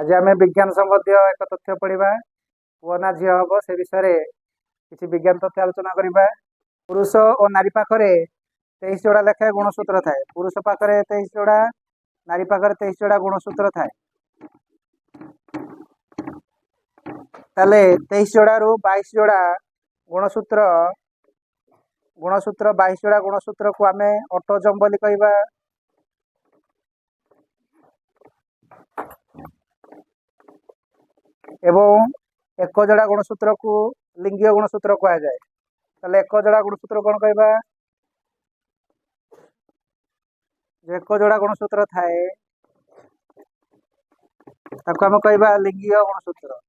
आज आम विज्ञान संबंधी एक तथ्य पढ़ा पुओ ना झील हम से विषय किसी विज्ञान तथ्य आलोचना करवा। पुरुष और नारी पाखे 23 जोड़ा लेखाएं गुणसूत्र थाए। पुरुष पाखे 23 जोड़ा, नारी पाखे 23 जोड़ा गुणसूत्र थाए। ताले 23 जोड़ा रु 22 जोड़ा गुणसूत्र गुणसूत्र 22 जोड़ा गुणसूत्र को आम ऑटोजम बोली कहवा। एवं एक जोड़ा गुणसूत्र को लिंगीय गुणसूत्र कह जाए। ताले एक जोड़ा गुणसूत्र कौन कहवा? जो एक जोड़ा गुणसूत्र थाए ताको आम कहवा लिंगीय गुणसूत्र।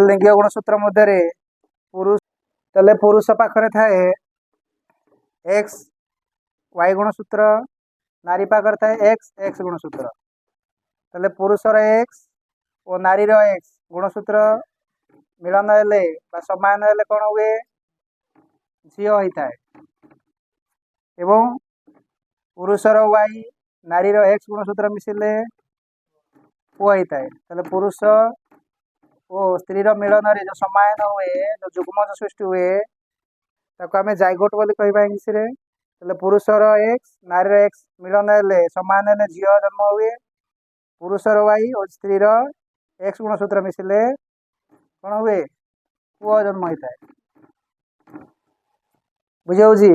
लिंगीय गुणसूत्र मध्य पुरुष ताले पुरुष पाखरे थाए एक्स वाई गुणसूत्र, नारी पाखरे थाए एक्स एक्स गुणसूत्र। ताले पुरुषर एक्स और नारीर एक्स गुणसूत्र मिलन हेले समान हेले कौन हुए? झील होता है। एवं पुरुषर वाई नारीर एक्स गुणसूत्र मिसिले पुओ होता है। ताले पुरुष और स्त्री मिलन जो समान हुए, जो जुग्मज सृष्टि हुए ताको आम जाइगोट बोली कहवा इंग्लिश रे। ताले पुरुषर एक्स नारीर एक्स मिलन हेले समान हेले झील जन्म हुए। पुरुषर वाई और स्त्रीर एक्स गुणसूत्र मिसिले कौन हुए? पुओ जन्म होता है। बुझे?